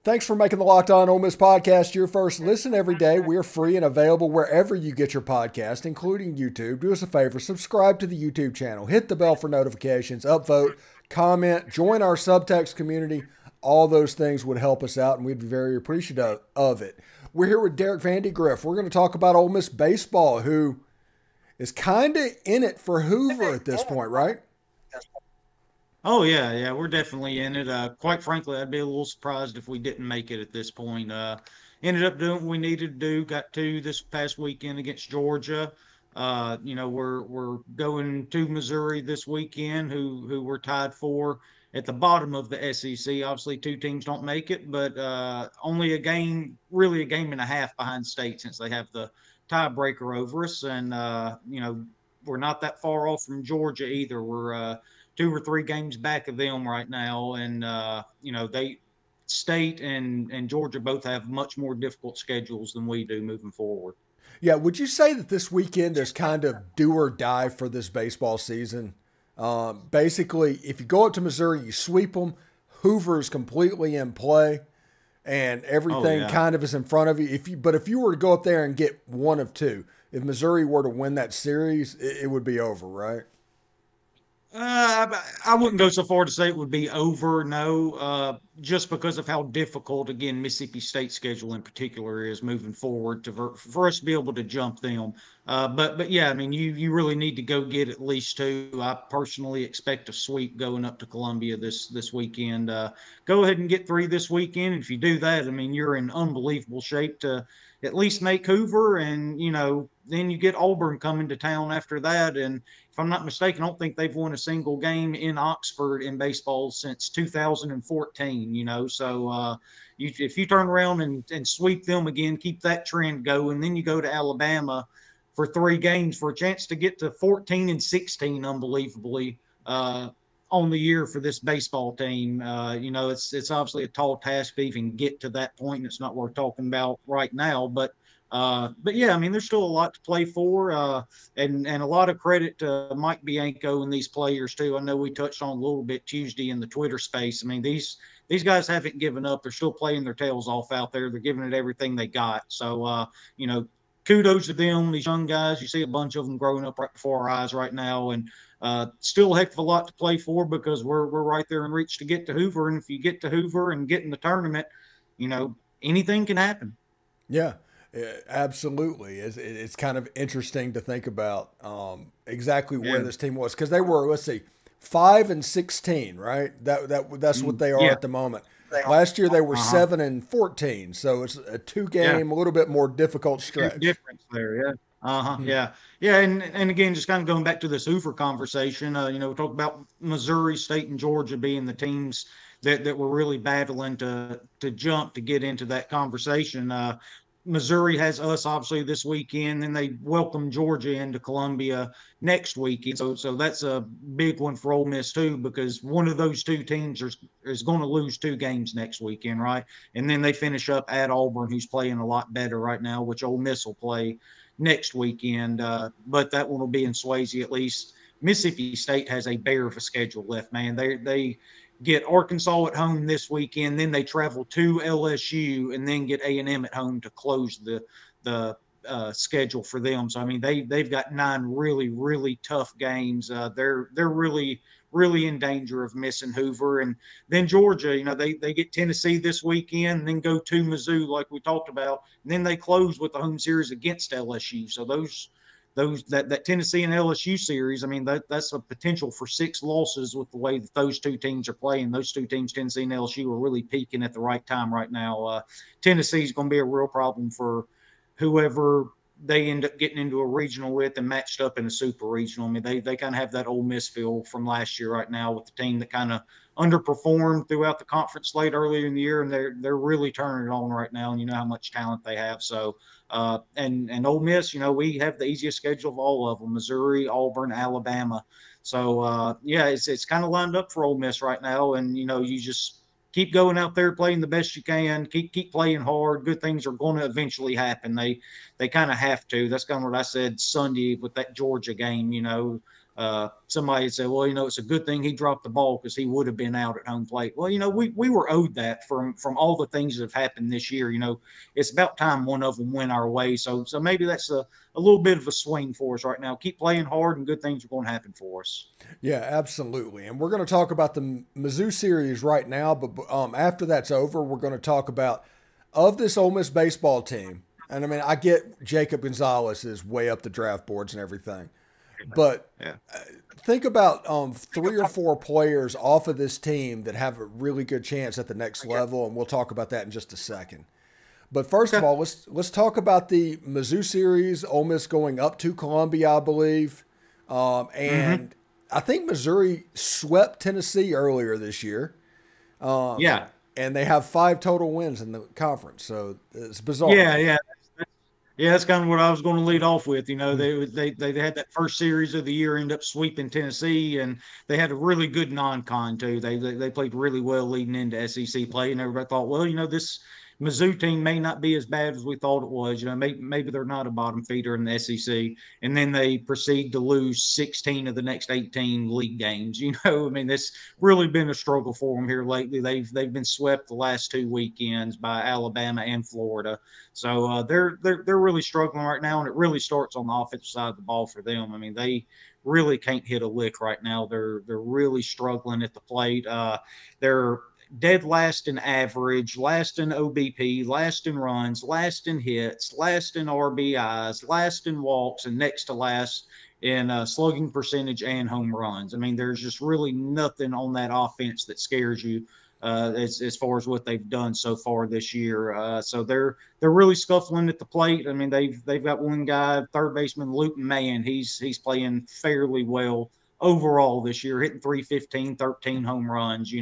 Thanks for making the Locked On Ole Miss podcast your first listen every day. We're free and available wherever you get your podcast, including YouTube. Do us a favor, subscribe to the YouTube channel, hit the bell for notifications, upvote, comment, join our Subtext community. All those things would help us out, and we'd be very appreciative of it. We're here with Derek Vandygriff. We're going to talk about Ole Miss Baseball, who is kind of in it for Hoover at this point, right? Oh yeah, we're definitely in it. Quite frankly, I'd be a little surprised if we didn't make it at this point. Ended up doing what we needed to do. Got to this past weekend against Georgia. We're going to Missouri this weekend, who we're tied for at the bottom of the SEC. Obviously, two teams don't make it, but only really a game and a half behind State since they have the tiebreaker over us. And we're not that far off from Georgia either. We're 2 or 3 games back of them right now, and they State and Georgia both have much more difficult schedules than we do moving forward. Yeah, would you say that this weekend is kind of do or die for this baseball season? Basically, if you go up to Missouri, you sweep them. Hoover is completely in play, and everything kind of is in front of you. But if you were to go up there and get one of two, if Missouri were to win that series, it would be over, right? I wouldn't go so far to say it would be over, no, just because of how difficult, again, Mississippi State schedule in particular is moving forward for us to be able to jump them. But yeah, I mean, you really need to go get at least 2. I personally expect a sweep going up to Columbia this weekend. Go ahead and get 3 this weekend. If you do that, I mean, you're in unbelievable shape to at least make Hoover, and then you get Auburn coming to town after that. And if I'm not mistaken, I don't think they've won a single game in Oxford in baseball since 2014. So if you turn around and sweep them again, keep that trend going, then you go to Alabama for 3 games for a chance to get to 14-16, unbelievably, on the year for this baseball team. It's obviously a tall task to even get to that point, and it's not worth talking about right now. But yeah, I mean, there's still a lot to play for, and a lot of credit to Mike Bianco and these players too. I know we touched on a little bit Tuesday in the Twitter space. I mean, these guys haven't given up. They're still playing their tails off out there. They're giving it everything they got. So kudos to them, these young guys. You see a bunch of them growing up right before our eyes right now, and still a heck of a lot to play for because we're right there in reach to get to Hoover. And if you get to Hoover and get in the tournament, anything can happen. Yeah, absolutely. It's kind of interesting to think about exactly where this team was, because they were, let's see, 5-16, right? That's what they are at the moment. Last year they were 7-14, so it's a 2-game, a little bit more difficult stretch. Difference there, yeah. And again, just kind of going back to this Hoover conversation, we talked about Missouri, State, and Georgia being the teams that were really battling to jump to get into that conversation. Missouri has us obviously this weekend, then they welcome Georgia into Columbia next weekend. So that's a big one for Ole Miss too, because one of those 2 teams is going to lose 2 games next weekend, right? And then they finish up at Auburn, who's playing a lot better right now, which Ole Miss will play next weekend. But that one will be in Swayze at least. Mississippi State has a bear of a schedule left, man. They get Arkansas at home this weekend, then they travel to LSU, and then get A&M at home to close the schedule for them. So I mean, they've got 9 really, really tough games. They're really, really in danger of missing Hoover. And then Georgia, they get Tennessee this weekend, and then go to Mizzou like we talked about, and then they close with the home series against LSU. So that Tennessee and LSU series, I mean, that's a potential for 6 losses with the way that those 2 teams are playing. Those 2 teams, Tennessee and LSU, are really peaking at the right time right now. Tennessee is going to be a real problem for whoever they end up getting into a regional with and matched up in a super regional. I mean, they kind of have that Ole Miss feel from last year right now with the team that kind of underperformed throughout the conference slate earlier in the year, and they're really turning it on right now, and you know how much talent they have. So and Ole Miss, we have the easiest schedule of all of them: Missouri, Auburn, Alabama. So it's kind of lined up for Ole Miss right now, and you just keep going out there playing the best you can, keep playing hard. Good things are going to eventually happen. They kind of have to. That's kind of what I said Sunday with that Georgia game. Somebody would say, well, it's a good thing he dropped the ball because he would have been out at home plate. Well, we were owed that from all the things that have happened this year. It's about time one of them went our way. So maybe that's a little bit of a swing for us right now. Keep playing hard, and good things are going to happen for us. Yeah, absolutely. And we're going to talk about the Mizzou series right now, but after that's over, we're going to talk about of this Ole Miss baseball team. And I mean, I get Jacob Gonzalez is way up the draft boards and everything, but think about 3 or 4 players off of this team that have a really good chance at the next level, and we'll talk about that in just a second. But first of all, let's talk about the Mizzou series. Ole Miss going up to Columbia, I believe, and I think Missouri swept Tennessee earlier this year. And they have 5 total wins in the conference, so it's bizarre. Yeah, that's kind of what I was going to lead off with. They had that first series of the year, end up sweeping Tennessee, and they had a really good non-con too. They played really well leading into SEC play, and everybody thought, well, this Mizzou team may not be as bad as we thought it was. Maybe they're not a bottom feeder in the SEC, and then they proceed to lose 16 of the next 18 league games. That's really been a struggle for them here lately. They've been swept the last 2 weekends by Alabama and Florida, so they're really struggling right now, and it really starts on the offensive side of the ball for them. They really can't hit a lick right now. They're really struggling at the plate. They're dead last in average, last in OBP, last in runs, last in hits, last in RBIs, last in walks, and next to last in slugging percentage and home runs. There's just really nothing on that offense that scares you as far as what they've done so far this year. So they're really scuffling at the plate. They've got one guy, third baseman Luton Mann. He's playing fairly well overall this year, hitting 315, 13 home runs,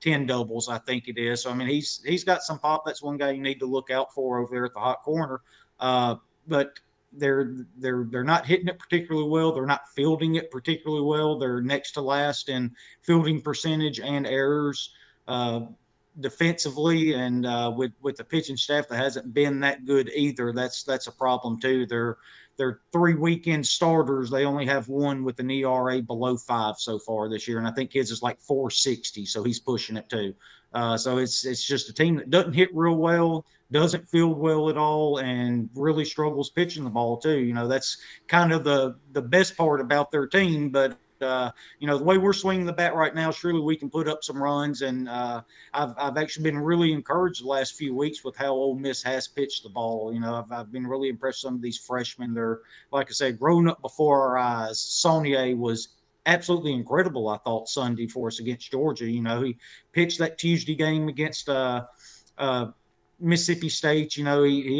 10 doubles, I think it is. So, he's got some pop. That's one guy you need to look out for over there at the hot corner. But they're not hitting it particularly well. They're not fielding it particularly well. They're next to last in fielding percentage and errors defensively, and with the pitching staff that hasn't been that good either. That's a problem too. They're 3 weekend starters. They only have one with an ERA below 5 so far this year, and I think his is like 460, so he's pushing it too. So it's just a team that doesn't hit real well, doesn't field well at all, and really struggles pitching the ball too. That's kind of the best part about their team, but the way we're swinging the bat right now, surely we can put up some runs. And I've actually been really encouraged the last few weeks with how Ole Miss has pitched the ball. I've been really impressed with some of these freshmen. They're, like I said, grown up before our eyes. Saunier was absolutely incredible, I thought, Sunday for us against Georgia. He pitched that Tuesday game against Mississippi State. He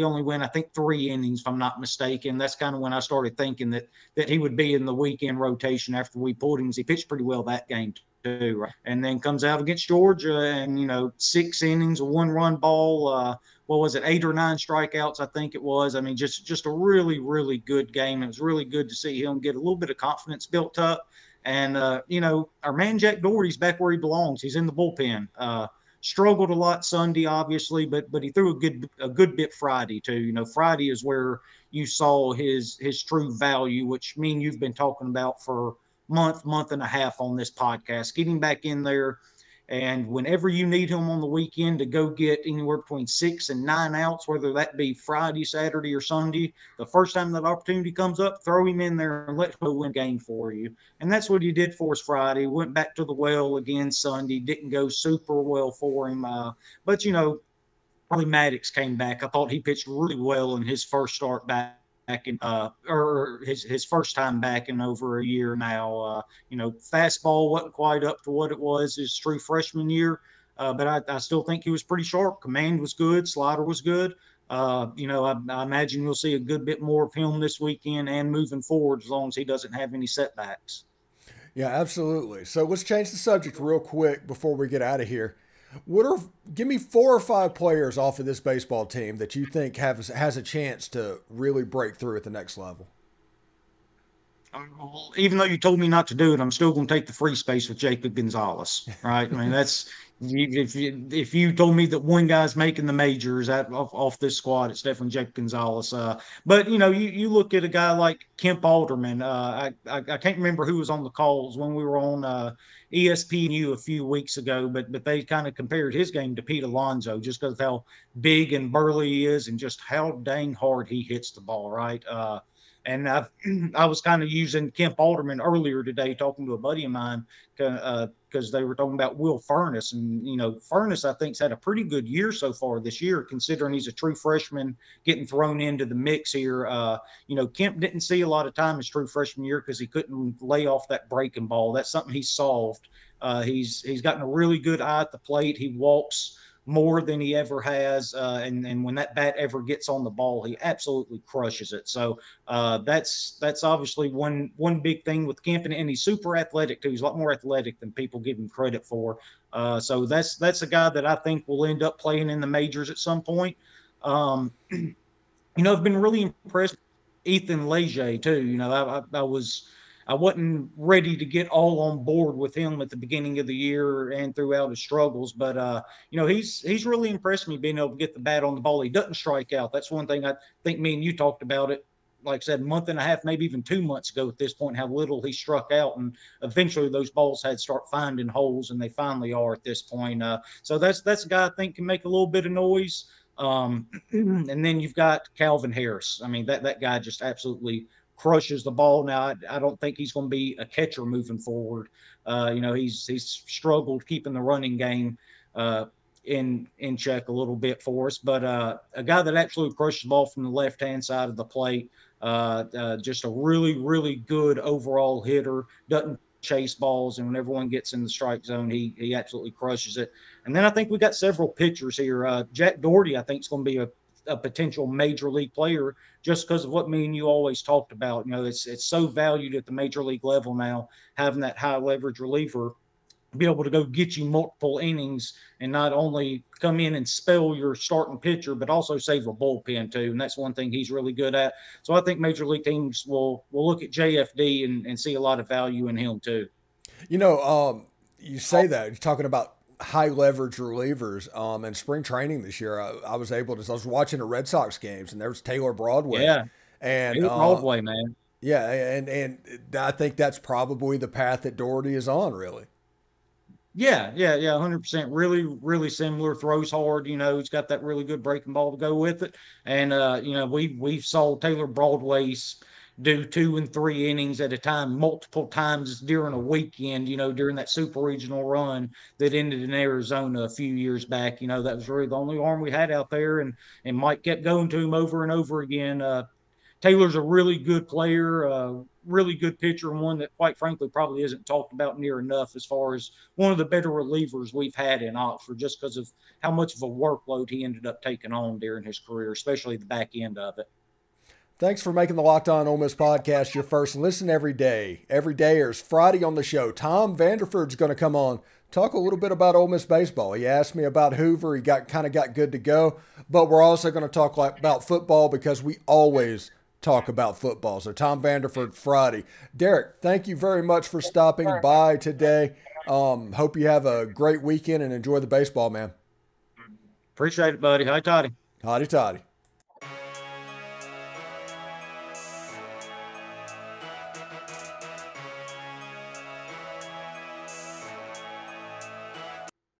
only went, I think, 3 innings, if I'm not mistaken. That's kind of when I started thinking that he would be in the weekend rotation after we pulled him. He pitched pretty well that game too, right? And then comes out against Georgia and 6 innings, a 1-run ball. What was it, 8 or 9 strikeouts, I think it was. Just a really, really good game. It was really good to see him get a little bit of confidence built up. And our man Jack Doherty's back where he belongs. He's in the bullpen. Struggled a lot Sunday, obviously, but he threw a good bit Friday too. Friday is where you saw his true value, which you've been talking about for month and a half on this podcast. Getting back in there, and whenever you need him on the weekend to go get anywhere between 6 and 9 outs, whether that be Friday, Saturday, or Sunday, the first time that opportunity comes up, throw him in there and let him win a game for you. And that's what he did for us Friday. Went back to the well again Sunday. Didn't go super well for him. But Charlie Maddox came back. I thought he pitched really well in his first start back in or his first time back in over a year now. Fastball wasn't quite up to what it was his true freshman year, but I still think he was pretty sharp. Command was good. Slider was good. I imagine you'll see a good bit more of him this weekend and moving forward, as long as he doesn't have any setbacks. Yeah, absolutely. So let's change the subject real quick before we get out of here. Give me 4 or 5 players off of this baseball team that you think has a chance to really break through at the next level. even though you told me not to do it, I'm still going to take the free space with Jacob Gonzalez, right? I mean, that's if you told me that one guy's making the majors off this squad, it's definitely Jacob Gonzalez. But you look at a guy like Kemp Alderman. I can't remember who was on the calls when we were on ESPNU a few weeks ago, but they kind of compared his game to Pete Alonso just because of how big and burly he is and just how dang hard he hits the ball, right? And I was kind of using Kemp Alderman earlier today, talking to a buddy of mine, because they were talking about Will Furness. And, Furness, I think, has had a pretty good year so far this year, considering he's a true freshman getting thrown into the mix here. Kemp didn't see a lot of time his true freshman year because he couldn't lay off that breaking ball. That's something he solved. He's gotten a really good eye at the plate. He walks more than he ever has. And when that bat ever gets on the ball, he absolutely crushes it. So that's obviously one big thing with Kemp, and he's super athletic too. He's a lot more athletic than people give him credit for. So that's a guy that I think will end up playing in the majors at some point. I've been really impressed with Ethan Leger too. I wasn't ready to get all on board with him at the beginning of the year and throughout his struggles, but he's really impressed me being able to get the bat on the ball. He doesn't strike out. That's one thing I think me and you talked about it. Like I said, a month and a half, maybe even 2 months ago at this point, how little he struck out, and eventually those balls had to start finding holes, and they finally are at this point. So that's a guy I think can make a little bit of noise. And then you've got Calvin Harris. I mean, that guy just absolutely crushes the ball. Now, I don't think he's going to be a catcher moving forward. He's struggled keeping the running game in check a little bit for us. But a guy that actually crushes the ball from the left-hand side of the plate, just a really, really good overall hitter, doesn't chase balls, and when everyone gets in the strike zone, he absolutely crushes it. And then I think we got several pitchers here. Jack Doherty, I think, is going to be a potential major league player just because of what me and you always talked about. It's so valued at the major league level now, having that high leverage reliever be able to go get you multiple innings and not only come in and spell your starting pitcher, but also save a bullpen too. And that's one thing he's really good at. So I think major league teams will look at JFD and see a lot of value in him too. You say that you're talking about high leverage relievers. In spring training this year, I was watching the Red Sox games, and there was Taylor Broadway. Yeah. And Broadway, man. Yeah. And I think that's probably the path that Doherty is on, really. Yeah, 100%. Really, really similar. Throws hard. He's got that really good breaking ball to go with it. And we saw Taylor Broadway's do 2 and 3 innings at a time, multiple times during a weekend. During that super regional run that ended in Arizona a few years back. That was really the only arm we had out there, and Mike kept going to him over and over again. Taylor's a really good player, really good pitcher, and one that, quite frankly, probably isn't talked about near enough as far as one of the better relievers we've had in Oxford, just because of how much of a workload he ended up taking on during his career, especially the back end of it. Thanks for making the Locked On Ole Miss podcast your first listen every day. Every day there's Friday on the show. Tom Vanderford's going to come on, talk a little bit about Ole Miss baseball. He asked me about Hoover. He got good to go. But we're also going to talk about football because we always talk about football. So Tom Vanderford Friday. Derek, thank you very much for stopping by today. Hope you have a great weekend and enjoy the baseball, man. Appreciate it, buddy. Hi, Toddy. Hotty toddy.